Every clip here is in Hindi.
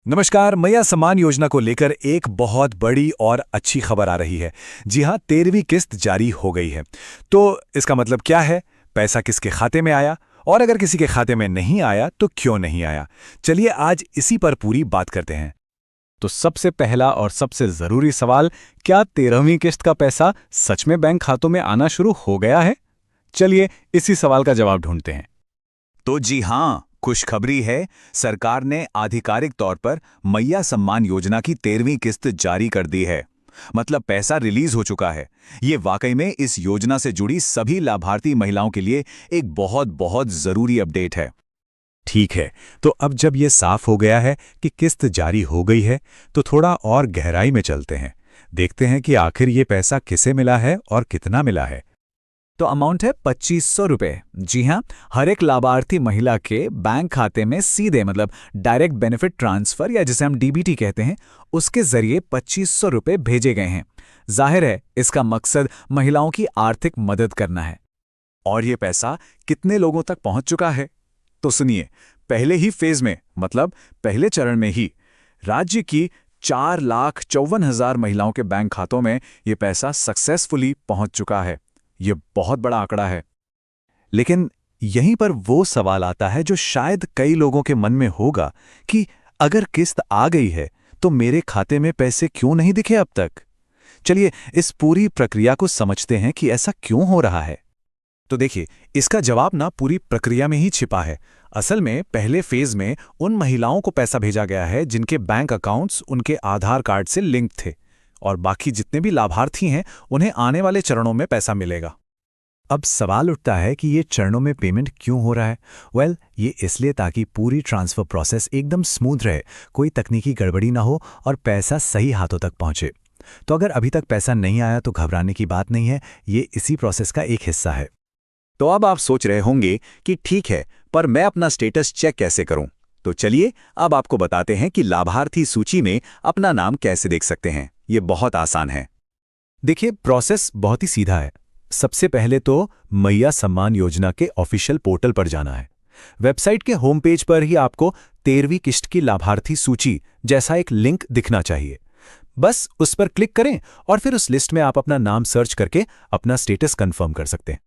नमस्कार। मैया सम्मान योजना को लेकर एक बहुत बड़ी और अच्छी खबर आ रही है। जी हां, 13वीं किस्त जारी हो गई है। तो इसका मतलब क्या है, पैसा किसके खाते में आया, और अगर किसी के खाते में नहीं आया तो क्यों नहीं आया। चलिए आज इसी पर पूरी बात करते हैं। तो सबसे पहला और सबसे जरूरी सवाल, क्या 13वीं किस्त का पैसा सच में बैंक खातों में आना शुरू हो गया है? चलिए इसी सवाल का जवाब ढूंढते हैं। तो जी हां, खुशखबरी है। सरकार ने आधिकारिक तौर पर मैया सम्मान योजना की 13वीं किस्त जारी कर दी है। मतलब पैसा रिलीज हो चुका है। ये वाकई में इस योजना से जुड़ी सभी लाभार्थी महिलाओं के लिए एक बहुत बहुत जरूरी अपडेट है। ठीक है, तो अब जब ये साफ हो गया है कि किस्त जारी हो गई है, तो थोड़ा और गहराई में चलते हैं। देखते हैं कि आखिर ये पैसा किसे मिला है और कितना मिला है। तो अमाउंट है 2500 रुपये। जी हाँ, हर एक लाभार्थी महिला के बैंक खाते में सीधे मतलब डायरेक्ट बेनिफिट ट्रांसफर या जिसे हम डीबीटी कहते हैं, उसके जरिए 2500 रुपये भेजे गए हैं। जाहिर है इसका मकसद महिलाओं की आर्थिक मदद करना है। और ये पैसा कितने लोगों तक पहुंच चुका है? तो सुनिए, पहले ही फेज में मतलब पहले चरण में ही राज्य की 4,54,000 महिलाओं के बैंक खातों में ये पैसा सक्सेसफुली पहुंच चुका है। ये बहुत बड़ा आंकड़ा है। लेकिन यहीं पर वो सवाल आता है जो शायद कई लोगों के मन में होगा कि अगर किस्त आ गई है तो मेरे खाते में पैसे क्यों नहीं दिखे अब तक। चलिए इस पूरी प्रक्रिया को समझते हैं कि ऐसा क्यों हो रहा है। तो देखिए, इसका जवाब ना पूरी प्रक्रिया में ही छिपा है। असल में पहले फेज में उन महिलाओं को पैसा भेजा गया है जिनके बैंक अकाउंट्स उनके आधार कार्ड से लिंक थे, और बाकी जितने भी लाभार्थी हैं उन्हें आने वाले चरणों में पैसा मिलेगा। अब सवाल उठता है कि ये चरणों में पेमेंट क्यों हो रहा है। वेल, ये इसलिए ताकि पूरी ट्रांसफर प्रोसेस एकदम स्मूथ रहे, कोई तकनीकी गड़बड़ी ना हो और पैसा सही हाथों तक पहुंचे। तो अगर अभी तक पैसा नहीं आया तो घबराने की बात नहीं है, ये इसी प्रोसेस का एक हिस्सा है। तो अब आप सोच रहे होंगे कि ठीक है, पर मैं अपना स्टेटस चेक कैसे करूं? तो चलिए अब आपको बताते हैं कि लाभार्थी सूची में अपना नाम कैसे देख सकते हैं। ये बहुत आसान है। देखिए, प्रोसेस बहुत ही सीधा है। सबसे पहले तो मैया सम्मान योजना के ऑफिशियल पोर्टल पर जाना है। वेबसाइट के होम पेज पर ही आपको 13वीं किस्त की लाभार्थी सूची जैसा एक लिंक दिखना चाहिए। बस उस पर क्लिक करें और फिर उस लिस्ट में आप अपना नाम सर्च करके अपना स्टेटस कंफर्म कर सकते हैं।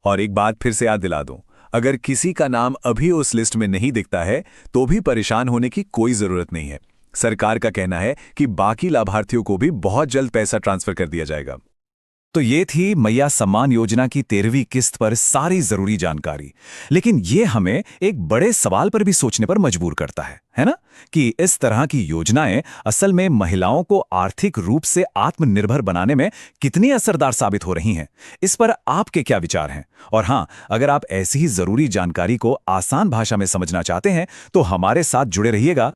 और एक बात फिर से याद दिला दूं, अगर किसी का नाम अभी उस लिस्ट में नहीं दिखता है तो भी परेशान होने की कोई जरूरत नहीं है। सरकार का कहना है कि बाकी लाभार्थियों को भी बहुत जल्द पैसा ट्रांसफर कर दिया जाएगा। तो ये थी मैया सम्मान योजना की 13वीं किस्त पर सारी जरूरी जानकारी। लेकिन ये हमें एक बड़े सवाल पर भी सोचने पर मजबूर करता है ना? कि इस तरह की योजनाएं असल में महिलाओं को आर्थिक रूप से आत्मनिर्भर बनाने में कितनी असरदार साबित हो रही हैं। इस पर आपके क्या विचार हैं? और हां, अगर आप ऐसी ही जरूरी जानकारी को आसान भाषा में समझना चाहते हैं तो हमारे साथ जुड़े रहिएगा।